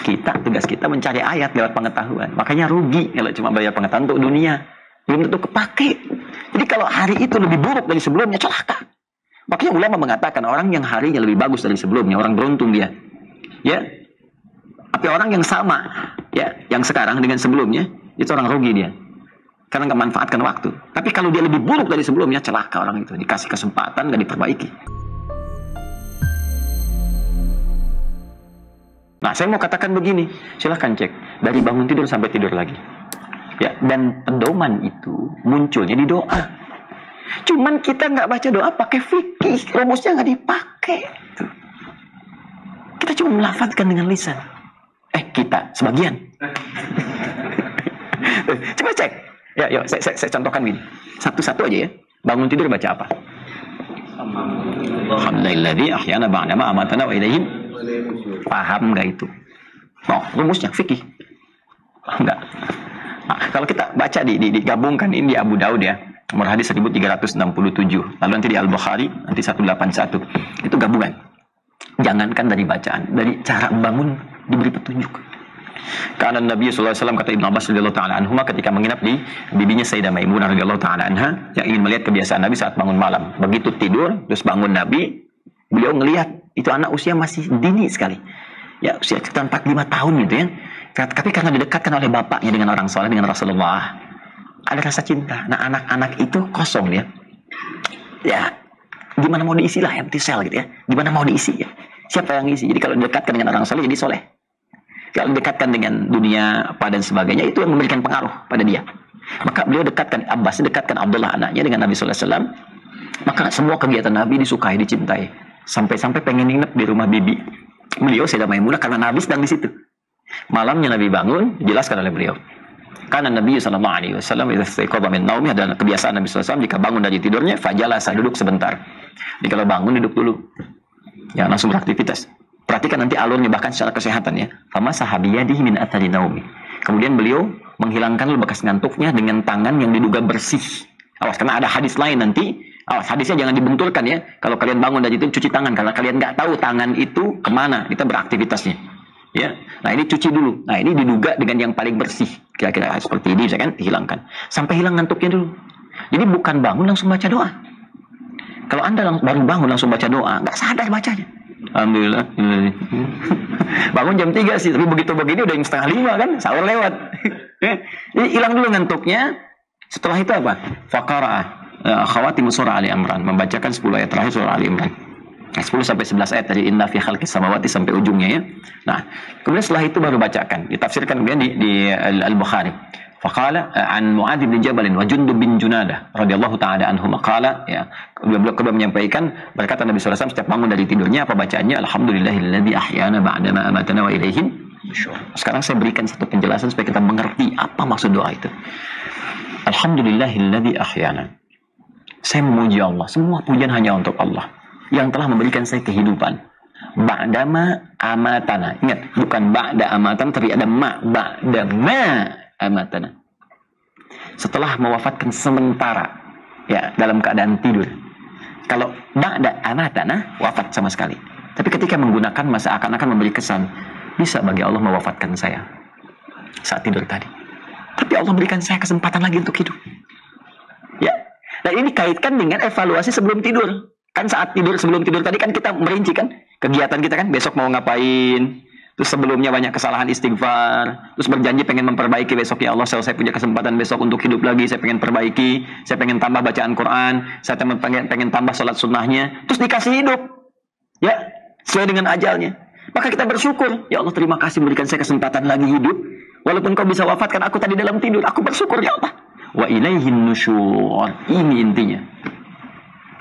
tugas kita mencari ayat lewat pengetahuan. Makanya rugi kalau cuma belajar pengetahuan untuk dunia. Belum tentu kepake. Jadi kalau hari itu lebih buruk dari sebelumnya, celaka. Makanya ulama mengatakan orang yang harinya lebih bagus dari sebelumnya, orang beruntung dia. Ya. Tapi orang yang sama, ya, yang sekarang dengan sebelumnya, itu orang rugi dia. Karena nggak manfaatkan waktu. Tapi kalau dia lebih buruk dari sebelumnya, celaka orang itu. Dikasih kesempatan, nggak diperbaiki. Nah, saya mau katakan begini. Silahkan cek. Dari bangun tidur sampai tidur lagi. Ya, dan pedoman itu munculnya di doa. Cuman kita nggak baca doa pakai fikih, rumusnya nggak dipakai. Kita cuma melafazkan dengan lisan. Kita sebagian. Coba cek. Ya, yuk, saya contohkan gini. Satu-satu aja ya. Bangun tidur baca apa? Alhamdulilladzi ahyana ba'da ma amatana wa ilaihi. Paham nggak itu? Oh, rumusnya fikih. Enggak. Nah, kalau kita baca digabungkan ini di Abu Daud ya, nomor hadis 1367, lalu nanti di Al-Bukhari nanti 181, itu gabungan. Jangankan dari bacaan, dari cara bangun diberi petunjuk. Karena Nabi SAW kata Ibnu Abbas radhiyallahu taala anhuma ketika menginap di bibinya Sayyidah Maimunah radhiyallahu taala anha yang ingin melihat kebiasaan Nabi saat bangun malam. Begitu tidur terus bangun Nabi, beliau ngelihat itu anak usia masih dini sekali. Ya, usia sekitar 4-5 tahun gitu ya. Tapi karena didekatkan oleh bapaknya dengan orang soleh, dengan Rasulullah, ada rasa cinta. Nah, anak-anak itu kosong ya. Ya, gimana mau diisi lah, empty cell gitu ya. Gimana mau diisi ya. Siapa yang isi? Jadi kalau didekatkan dengan orang soleh, jadi soleh. Kalau didekatkan dengan dunia apa dan sebagainya, itu yang memberikan pengaruh pada dia. Maka beliau dekatkan Abbas, dekatkan Abdullah anaknya dengan Nabi SAW. Maka semua kegiatan Nabi disukai, dicintai. Sampai-sampai pengen nginep di rumah bibi beliau Sayyidah Maimunah karena Nabi sedang di situ. Malamnya Nabi bangun, dijelaskan oleh beliau. Karena Nabi SAW idza istayqadha min naumi, adalah kebiasaan Nabi SAW jika bangun dari tidurnya, fajalasa, duduk sebentar. Jadi kalau bangun duduk dulu. Ya, langsung beraktivitas. Perhatikan nanti alurnya bahkan secara kesehatan ya. Fama sahabiyadihi min athari naumi. Kemudian beliau menghilangkan bekas ngantuknya dengan tangan yang diduga bersih. Awas, karena ada hadis lain nanti. Awas, hadisnya jangan dibenturkan ya. Kalau kalian bangun dari itu cuci tangan, karena kalian nggak tahu tangan itu kemana kita beraktivitasnya. Ya, nah ini cuci dulu. Nah ini diduga dengan yang paling bersih. Kira-kira seperti ini, misalkan dihilangkan. Sampai hilang ngantuknya dulu. Jadi bukan bangun langsung baca doa. Kalau Anda baru bangun langsung baca doa, nggak sadar bacanya. Alhamdulillah. Bangun jam 3 sih, tapi begitu begini udah jam 4:30 kan, sahur lewat. Jadi hilang dulu ngantuknya. Setelah itu apa? Faqara'a khawatimu surah Ali Imran, membacakan 10 ayat terakhir surah Ali Imran. 10 sampai 11 ayat dari inna fi khalqis samawati sampai ujungnya ya. Nah, kemudian setelah itu baru bacakan, ditafsirkan kemudian di Al-Bukhari. Faqala an Mu'adz bin Jabal wa Jundub bin Junadah radhiyallahu taala anhuma qala ya, beliau kedua menyampaikan berkata Nabi sallallahu alaihi wasallam setiap bangun dari tidurnya apa bacaannya? Alhamdulillahilladzi ahyana ba'da ma amatana wa ilaihi nusyur. Sekarang saya berikan satu penjelasan supaya kita mengerti apa maksud doa itu. Alhamdulillahilladzi ahyana. Saya memuji Allah, semua pujian hanya untuk Allah yang telah memberikan saya kehidupan. Ba'dama amatana. Ingat, bukan ba'da amatan, tapi ada ba'dama amatana. Setelah mewafatkan sementara, ya, dalam keadaan tidur. Kalau ba'da amatana, wafat sama sekali. Tapi ketika menggunakan masa akan memberi kesan, bisa bagi Allah mewafatkan saya saat tidur tadi. Tapi Allah berikan saya kesempatan lagi untuk hidup. Ya. Dan ini kaitkan dengan evaluasi sebelum tidur. Kan saat tidur, sebelum tidur tadi kan kita merinci kan kegiatan kita kan, besok mau ngapain, terus sebelumnya banyak kesalahan, istighfar, terus berjanji pengen memperbaiki besok, ya Allah saya punya kesempatan besok untuk hidup lagi, saya pengen perbaiki, saya pengen tambah bacaan Quran, saya pengen tambah sholat sunnahnya, terus dikasih hidup ya sesuai dengan ajalnya. Maka kita bersyukur, ya Allah terima kasih berikan saya kesempatan lagi hidup, walaupun kau bisa wafatkan aku tadi dalam tidur, aku bersyukur ya Allah. Wa ilaihin nusyur, ini intinya.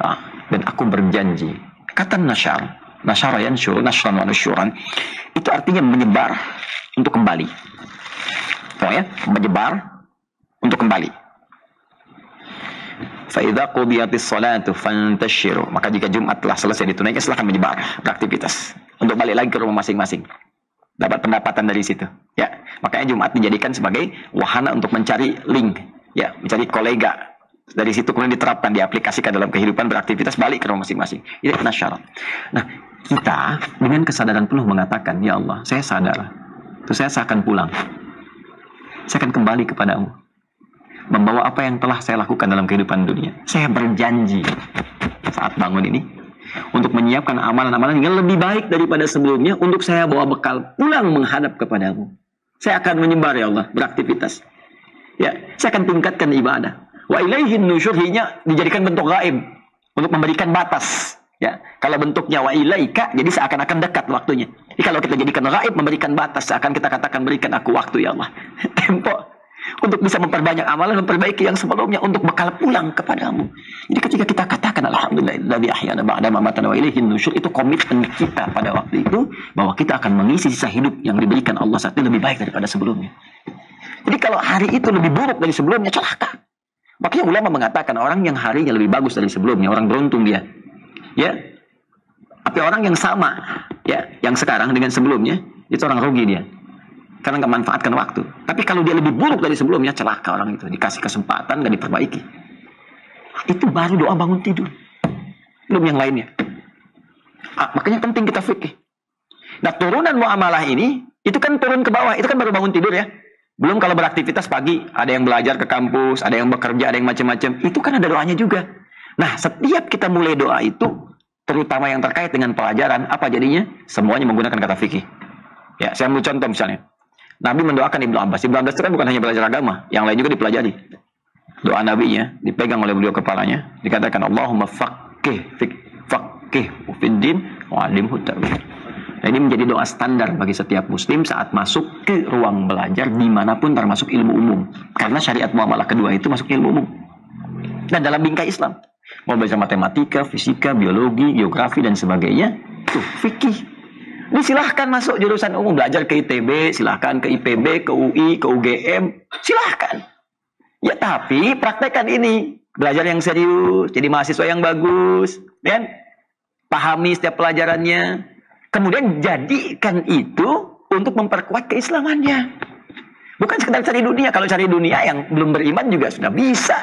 Nah, dan aku berjanji, kata nasyara yansyur, nasyran wa nusyuran, itu artinya menyebar untuk kembali. Pokoknya menyebar untuk kembali. Fa idza qudiyatis salatu fantashiru, maka jika Jumat telah selesai ditunaikan silakan menyebar beraktivitas untuk balik lagi ke rumah masing-masing. Dapat pendapatan dari situ. Ya, makanya Jumat dijadikan sebagai wahana untuk mencari link, ya, mencari kolega. Dari situ kemudian diterapkan, diaplikasikan dalam kehidupan beraktivitas, balik ke rumah masing-masing. Itu nasyarat. Nah, kita dengan kesadaran penuh mengatakan, ya Allah, saya sadar Terus saya akan pulang. Saya akan kembali kepadamu, membawa apa yang telah saya lakukan dalam kehidupan dunia. Saya berjanji saat bangun ini untuk menyiapkan amalan-amalan yang lebih baik daripada sebelumnya, untuk saya bawa bekal pulang menghadap kepadamu. Saya akan menyebar ya Allah, beraktivitas. Ya, saya akan tingkatkan ibadah. Wa ilaihin nusyur, dijadikan bentuk gaib untuk memberikan batas. Ya, kalau bentuknya wa ilaika, jadi seakan-akan dekat waktunya. Jadi kalau kita jadikan gaib, memberikan batas, seakan kita katakan berikan aku waktu ya Allah. Tempo untuk bisa memperbanyak amalan, memperbaiki yang sebelumnya, untuk bekal pulang kepadamu. Jadi ketika kita katakan alhamdulillah ahyana ba'da ma matana wa ilaihin nusyur, itu komitmen kita pada waktu itu bahwa kita akan mengisi sisa hidup yang diberikan Allah saat itu lebih baik daripada sebelumnya. Jadi kalau hari itu lebih buruk dari sebelumnya, celaka. Makanya ulama mengatakan orang yang harinya lebih bagus dari sebelumnya, orang beruntung dia. Ya, tapi orang yang sama, ya, yang sekarang dengan sebelumnya, itu orang rugi dia, karena nggak manfaatkan waktu. Tapi kalau dia lebih buruk dari sebelumnya, celaka orang itu, dikasih kesempatan nggak diperbaiki. Itu baru doa bangun tidur, belum yang lainnya. Makanya penting kita fikih. Nah, turunan muamalah ini, itu kan turun ke bawah, itu kan baru bangun tidur ya. Belum kalau beraktivitas pagi, ada yang belajar ke kampus, ada yang bekerja, ada yang macam-macam. Itu kan ada doanya juga. Nah, setiap kita mulai doa itu, terutama yang terkait dengan pelajaran, apa jadinya? Semuanya menggunakan kata fikih. Ya, saya ambil contoh misalnya. Nabi mendoakan Ibnu Abbas. Ibnu Abbas itu kan bukan hanya belajar agama, yang lain juga dipelajari. Doa nabinya dipegang oleh beliau kepalanya, dikatakan Allahumma faqih fiddin wa alimhu ta'wil. Nah, ini menjadi doa standar bagi setiap muslim saat masuk ke ruang belajar dimanapun, termasuk ilmu umum. Karena syariat muamalah kedua itu masuk ilmu umum. Dan dalam bingkai Islam, mau belajar matematika, fisika, biologi, geografi, dan sebagainya, tuh fikih. Silahkan masuk jurusan umum, belajar ke ITB, silahkan ke IPB, ke UI, ke UGM, silahkan. Ya, tapi praktekkan ini, belajar yang serius, jadi mahasiswa yang bagus, kan? Pahami setiap pelajarannya, kemudian jadikan itu untuk memperkuat keislamannya. Bukan sekedar cari dunia. Kalau cari dunia, yang belum beriman juga sudah bisa.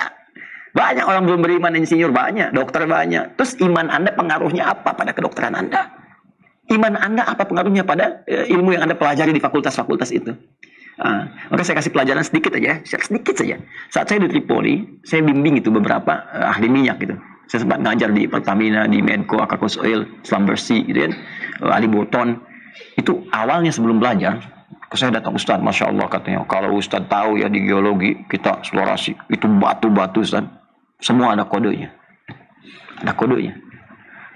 Banyak orang belum beriman, insinyur banyak, dokter banyak. Terus iman Anda pengaruhnya apa pada kedokteran Anda? Iman Anda apa pengaruhnya pada ilmu yang Anda pelajari di fakultas-fakultas itu? Maka saya kasih pelajaran sedikit aja, sedikit saja. Saat saya di Tripoli, saya bimbing itu beberapa ahli minyak gitu. Saya sempat ngajar di Pertamina, di Medco, Akakus Oil, Slumbersi, gitu kan, Ali Burton. Itu awalnya sebelum belajar, saya datang, Ustaz, Masya Allah katanya, kalau Ustaz tahu ya di geologi, kita eksplorasi, itu batu-batu Ustaz. Semua ada kodenya. Ada kodenya.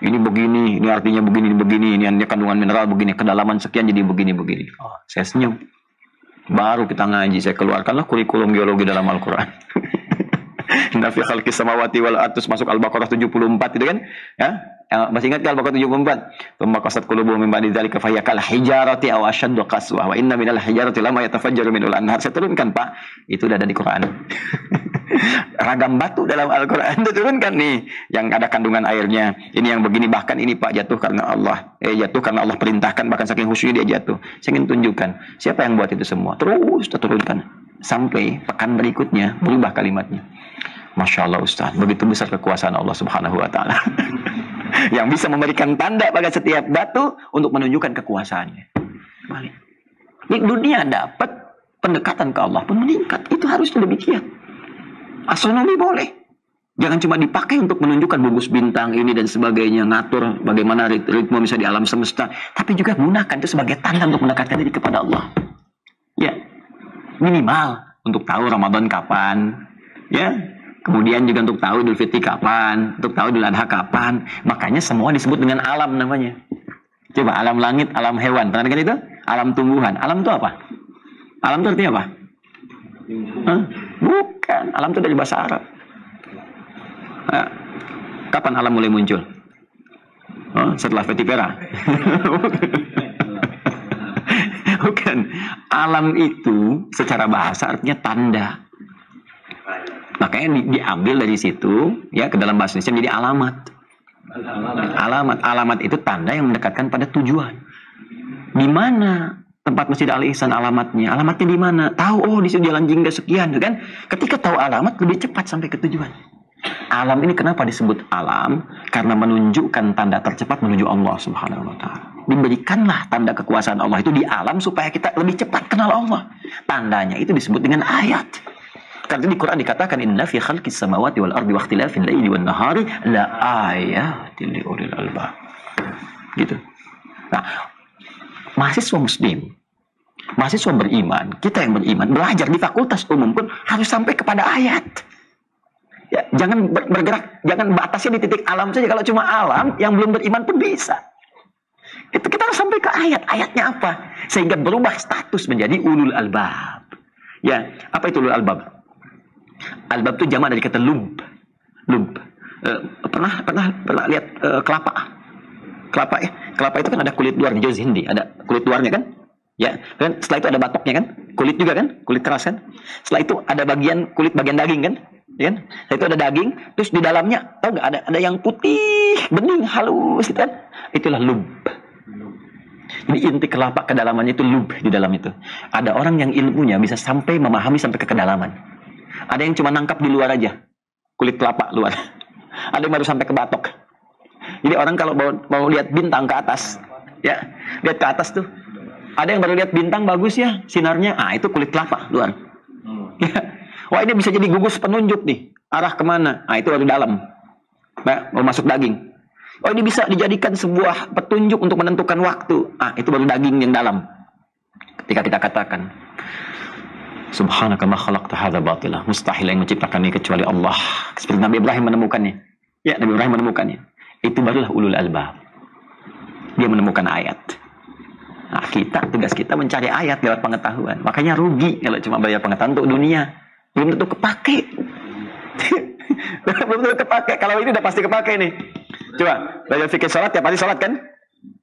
Ini begini, ini artinya begini, ini artinya kandungan mineral begini, kedalaman sekian jadi begini. Oh, saya senyum. Baru kita ngaji, saya keluarkanlah kurikulum geologi dalam Al-Quran. Inna fi khalqis samawati wal ardh, masuk Al-Baqarah 74 itu kan? Ya. Masih ingat kan Al-Baqarah 74? Tsumma qasat qulubuhum min ba'di dzalika fa hiya kal hijarati aw ashaddu qaswa wa inna minal hijarati lama yatafajjaru minul anhar. Saya turunkan, Pak. Itu udah ada di Quran. Ragam batu dalam Al-Quran diturunkan nih, yang ada kandungan airnya. Ini yang begini, bahkan ini Pak jatuh karena Allah. Jatuh karena Allah perintahkan, bahkan saking khusyuknya dia jatuh. Saya ingin tunjukkan siapa yang buat itu semua. Terus turunkan sampai pekan berikutnya berubah kalimatnya. Masya Allah Ustaz, begitu besar kekuasaan Allah Subhanahu wa Ta'ala. Yang bisa memberikan tanda pada setiap batu untuk menunjukkan kekuasaannya. Balik. Di dunia dapat, pendekatan ke Allah pun meningkat. Itu harusnya demikian. Astronomi boleh. Jangan cuma dipakai untuk menunjukkan gugus bintang ini dan sebagainya, ngatur bagaimana ritme bisa di alam semesta, tapi juga gunakan itu sebagai tanda untuk mendekatkan diri kepada Allah. Ya, minimal untuk tahu Ramadan kapan, ya. Kemudian juga untuk tahu Idul Fitri kapan, untuk tahu Idul Adha kapan. Makanya semua disebut dengan alam namanya. Coba alam langit, alam hewan. Pernah dengar itu? Alam tumbuhan. Alam itu apa? Alam itu artinya apa? Bukan. Alam itu dari bahasa Arab. Kapan alam mulai muncul? Setelah Petifera. Bukan. Alam itu secara bahasa artinya tanda. Makanya diambil dari situ, ya, ke dalam bahasa Indonesia menjadi alamat. Alamat itu tanda yang mendekatkan pada tujuan. Di mana tempat Masjid Al-Ihsan alamatnya? Alamatnya di mana? Tahu, oh di situ jalan Jingga sekian, kan? Ketika tahu alamat lebih cepat sampai ke tujuan. Alam ini kenapa disebut alam? Karena menunjukkan tanda tercepat menuju Allah Subhanahu wa taala. Diberikanlah tanda kekuasaan Allah itu di alam supaya kita lebih cepat kenal Allah. Tandanya itu disebut dengan ayat. Karena di Quran dikatakan inna fi khalqis samawati wal ardi wa ikhtilafil laili wan nahari la ayatin liulil albab. Gitu. Nah, mahasiswa muslim, mahasiswa beriman, kita yang beriman belajar di fakultas umum pun harus sampai kepada ayat. Ya, jangan bergerak, jangan batasnya di titik alam saja. Kalau cuma alam, yang belum beriman pun bisa. Itu kita harus sampai ke ayat. Ayatnya apa? Sehingga berubah status menjadi ulul albab. Ya, apa itu ulul albab? Albab itu jamak dari kata lub. Lub. Pernah lihat kelapa? Kelapa ya. Kelapa itu kan ada kulit luar, juz hindi, ada kulit luarnya kan? Ya, kan setelah itu ada batoknya kan? Kulit juga kan? Kulit keras kan? Setelah itu ada kulit bagian daging kan? Ya kan? Setelah itu ada daging, terus di dalamnya tahu nggak ada yang putih, bening, halus gitu kan? Itulah lub. Jadi inti kelapa kedalamannya itu lub di dalam itu. Ada orang yang ilmunya bisa sampai memahami sampai ke kedalaman. Ada yang cuma nangkap di luar aja, kulit kelapa luar. Ada yang baru sampai ke batok. Jadi orang kalau mau lihat bintang ke atas, ya lihat ke atas tuh. Ada yang baru lihat bintang bagus ya sinarnya, itu kulit kelapa luar. Ya. Wah ini bisa jadi gugus penunjuk nih, arah kemana? Itu baru dalam, nah, mau masuk daging. Oh ini bisa dijadikan sebuah petunjuk untuk menentukan waktu. Itu baru daging yang dalam. Ketika kita katakan, Subhanaka ma khalaqta hadza batila, mustahil yang menciptakan ini kecuali Allah. Seperti Nabi Ibrahim menemukannya. Ya Nabi Ibrahim menemukannya. Itu barulah ulul albab. Dia menemukan ayat. Nah, tugas kita mencari ayat lewat pengetahuan. Makanya rugi kalau cuma bayar pengetahuan untuk dunia. Belum tentu kepake. Belum tentu kepake. Kalau ini udah pasti kepake nih. Coba, belajar fikih sholat, tiap hari sholat kan?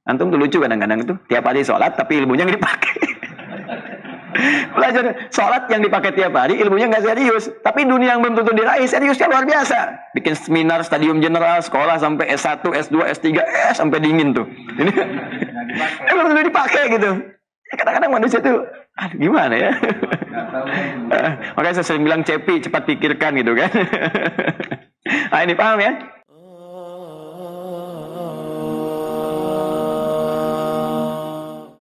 Antum tuh lucu kadang-kadang itu. Tiap hari sholat, tapi ilmunya nggak dipakai. Belajar sholat yang dipakai tiap hari, ilmunya nggak serius. Tapi dunia yang belum tentu diraih, seriusnya luar biasa. Bikin seminar, stadium general, sekolah sampai S1, S2, S3, sampai dingin tuh. Ini belum tentu dipakai gitu. Kadang-kadang manusia tuh, gimana ya? Makanya saya sering bilang cepi, cepat pikirkan gitu kan. Ini paham ya?